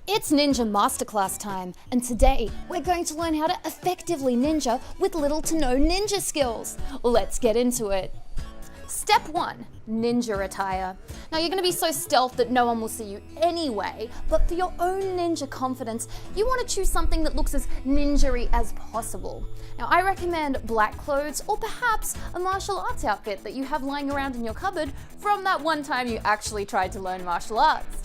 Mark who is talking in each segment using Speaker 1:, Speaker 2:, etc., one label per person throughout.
Speaker 1: It's Ninja Masterclass time, and today we're going to learn how to effectively ninja with little to no ninja skills. Let's get into it. Step 1, ninja attire. Now you're going to be so stealth that no one will see you anyway, but for your own ninja confidence, you want to choose something that looks as ninja-y as possible. Now I recommend black clothes or perhaps a martial arts outfit that you have lying around in your cupboard from that one time you actually tried to learn martial arts.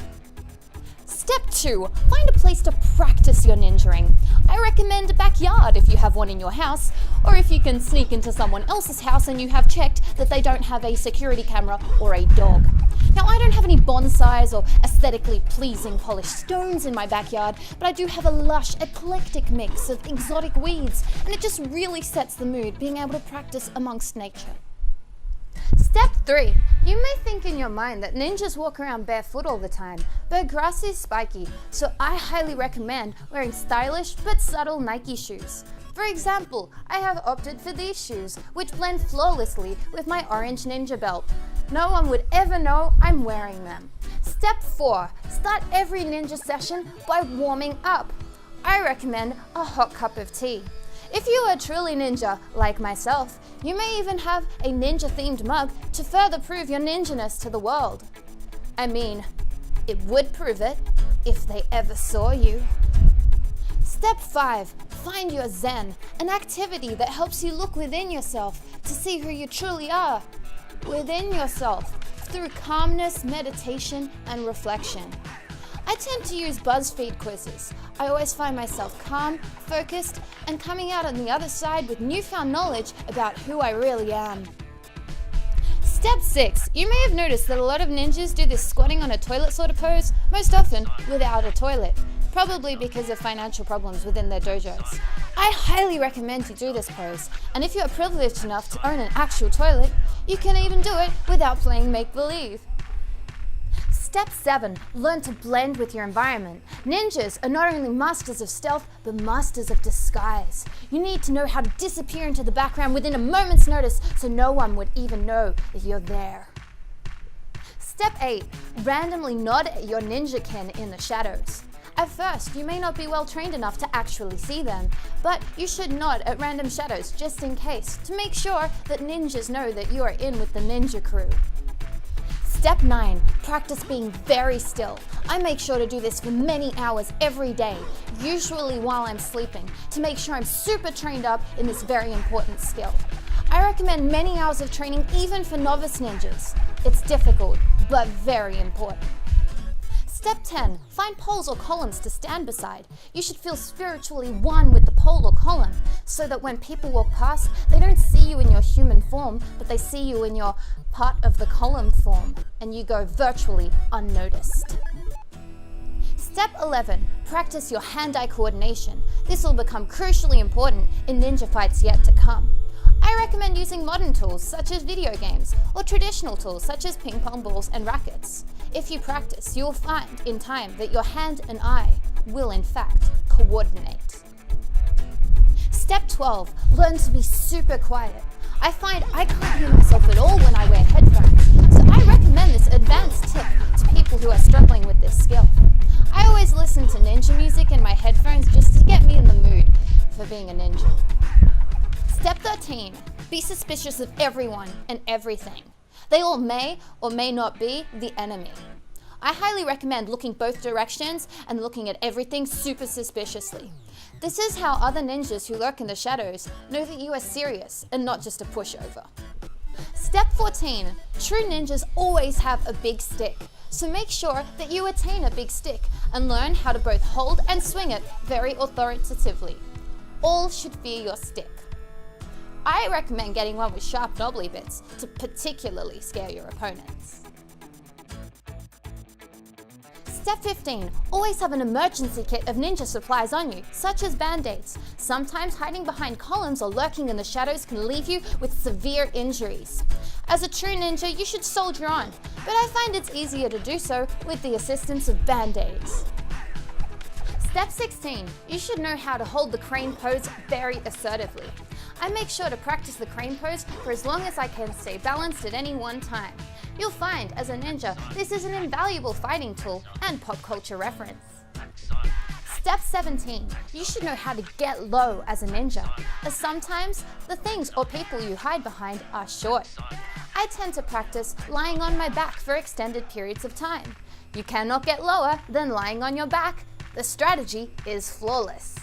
Speaker 1: Step 2, find a place to practice your ninjaing. I recommend a backyard if you have one in your house, or if you can sneak into someone else's house and you have checked that they don't have a security camera or a dog. Now I don't have any bonsais or aesthetically pleasing polished stones in my backyard, but I do have a lush, eclectic mix of exotic weeds, and it just really sets the mood being able to practice amongst nature. Step 3. You may think in your mind that ninjas walk around barefoot all the time, but grass is spiky, so I highly recommend wearing stylish but subtle Nike shoes. For example, I have opted for these shoes, which blend flawlessly with my orange ninja belt. No one would ever know I'm wearing them. Step 4. Start every ninja session by warming up. I recommend a hot cup of tea. If you are truly ninja, like myself, you may even have a ninja-themed mug to further prove your ninja-ness to the world. I mean, it would prove it if they ever saw you. Step 5. Find your Zen, an activity that helps you look within yourself to see who you truly are. Within yourself, through calmness, meditation, and reflection. I tend to use BuzzFeed quizzes. I always find myself calm, focused, and coming out on the other side with newfound knowledge about who I really am. Step 6. You may have noticed that a lot of ninjas do this squatting on a toilet sort of pose, most often without a toilet, probably because of financial problems within their dojos. I highly recommend you do this pose, and if you are privileged enough to own an actual toilet, you can even do it without playing make-believe. Step 7. Learn to blend with your environment. Ninjas are not only masters of stealth, but masters of disguise. You need to know how to disappear into the background within a moment's notice so no one would even know that you're there. Step 8. Randomly nod at your ninja kin in the shadows. At first, you may not be well trained enough to actually see them, but you should nod at random shadows just in case to make sure that ninjas know that you are in with the ninja crew. Step 9. Practice being very still. I make sure to do this for many hours every day, usually while I'm sleeping, to make sure I'm super trained up in this very important skill. I recommend many hours of training even for novice ninjas. It's difficult, but very important. Step 10. Find poles or columns to stand beside. You should feel spiritually one with the pole or column, so that when people walk past, they don't see you in your human form, but they see you in your part of the column form, and you go virtually unnoticed. Step 11. Practice your hand-eye coordination. This will become crucially important in ninja fights yet to come. I recommend using modern tools such as video games, or traditional tools such as ping pong balls and rackets. If you practice, you will find in time that your hand and eye will in fact coordinate. Step 12. Learn to be super quiet. I find I can't hear myself at all when I wear headphones, so I recommend this advanced tip to people who are struggling with this skill. I always listen to ninja music in my headphones just to get me in the mood for being a ninja. Step 13. Be suspicious of everyone and everything. They all may or may not be the enemy. I highly recommend looking both directions and looking at everything super suspiciously. This is how other ninjas who lurk in the shadows know that you are serious and not just a pushover. Step 14. True ninjas always have a big stick, so make sure that you attain a big stick and learn how to both hold and swing it very authoritatively. All should fear your stick. I recommend getting one with sharp knobbly bits to particularly scare your opponents. Step 15. Always have an emergency kit of ninja supplies on you, such as band-aids. Sometimes hiding behind columns or lurking in the shadows can leave you with severe injuries. As a true ninja, you should soldier on, but I find it's easier to do so with the assistance of band-aids. Step 16. You should know how to hold the crane pose very assertively. I make sure to practice the crane pose for as long as I can stay balanced at any one time. You'll find, as a ninja, this is an invaluable fighting tool and pop culture reference. Step 17. You should know how to get low as a ninja, as sometimes the things or people you hide behind are short. I tend to practice lying on my back for extended periods of time. You cannot get lower than lying on your back. The strategy is flawless.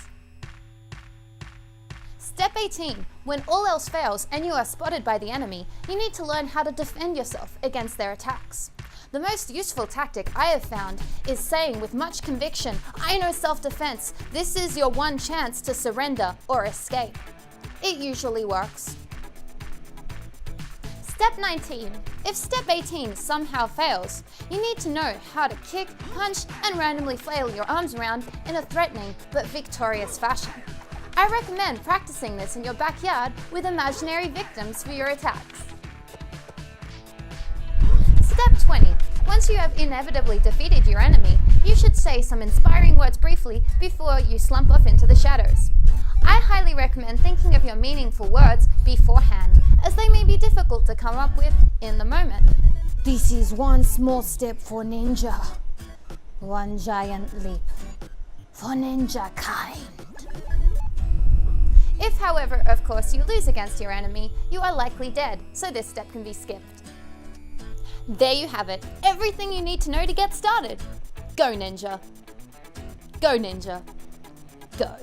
Speaker 1: Step 18. When all else fails and you are spotted by the enemy, you need to learn how to defend yourself against their attacks. The most useful tactic I have found is saying with much conviction, "I know self-defense. This is your one chance to surrender or escape." It usually works. Step 19. If step 18 somehow fails, you need to know how to kick, punch, and randomly flail your arms around in a threatening but victorious fashion. I recommend practicing this in your backyard with imaginary victims for your attacks. Step 20. Once you have inevitably defeated your enemy, you should say some inspiring words briefly before you slump off into the shadows. I highly recommend thinking of your meaningful words beforehand, as they may be difficult to come up with in the moment. This is one small step for ninja, one giant leap for ninja kind. If, however, of course, you lose against your enemy, you are likely dead, so this step can be skipped. There you have it, everything you need to know to get started. Go ninja. Go ninja. Go.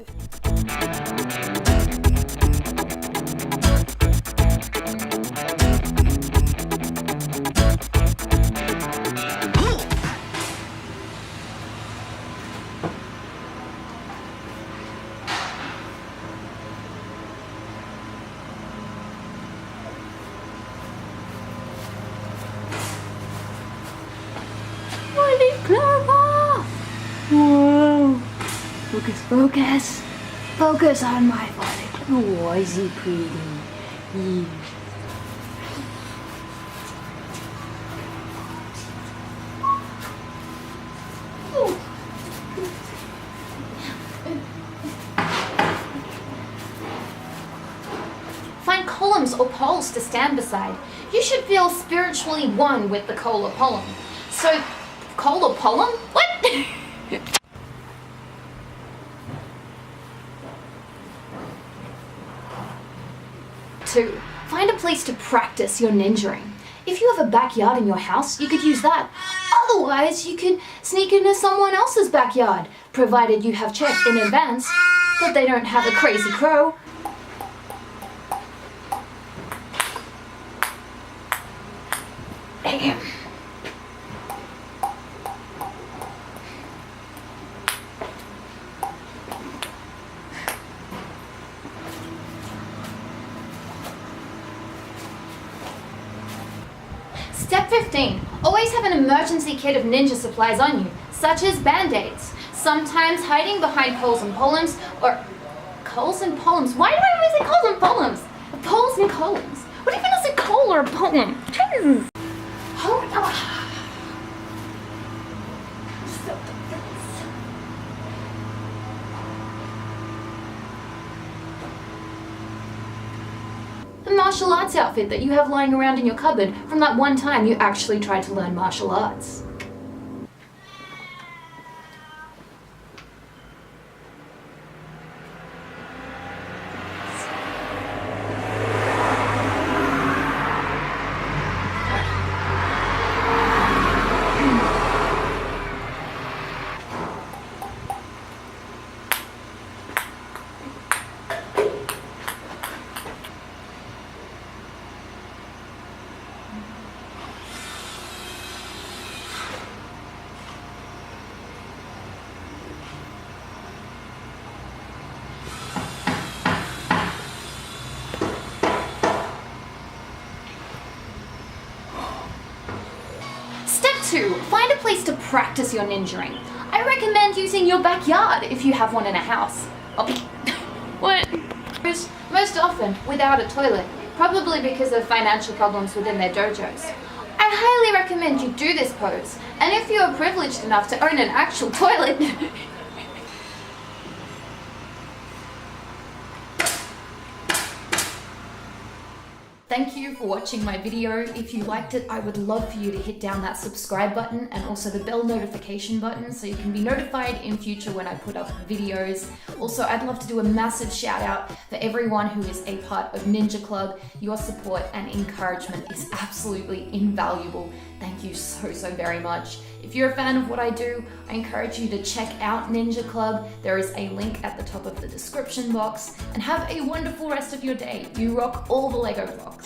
Speaker 2: Clover! Whoa! Focus, focus! Focus on my body. Oh, is he pretty? Yeah.
Speaker 1: Find columns or poles to stand beside. You should feel spiritually one with the coal or pollen. So, coal or pollen? What? 2. Find a place to practice your ninjaing. If you have a backyard in your house, you could use that. Otherwise, you could sneak into someone else's backyard, provided you have checked in advance that they don't have a crazy crow. Step 15. Always have an emergency kit of ninja supplies on you, such as band-aids. Sometimes hiding behind poles and columns, or coals and poems. Why do I always say coals and poems? Poles and columns. What even is a coal or a poem? Jesus. Hold on. The martial arts outfit that you have lying around in your cupboard from that one time you actually tried to learn martial arts. Step 2. Find a place to practice your ninjaing. I recommend using your backyard if you have one in a house. Oh. What? Most often without a toilet, probably because of financial problems within their dojos. I highly recommend you do this pose, and if you are privileged enough to own an actual toilet, Thank you for watching my video. If you liked it, I would love for you to hit down that subscribe button and also the bell notification button so you can be notified in future when I put up videos. Also, I'd love to do a massive shout out for everyone who is a part of Ninja Club. Your support and encouragement is absolutely invaluable. Thank you so very much. If you're a fan of what I do, I encourage you to check out Ninja Club. There is a link at the top of the description box. And have a wonderful rest of your day. You rock all the Lego blocks.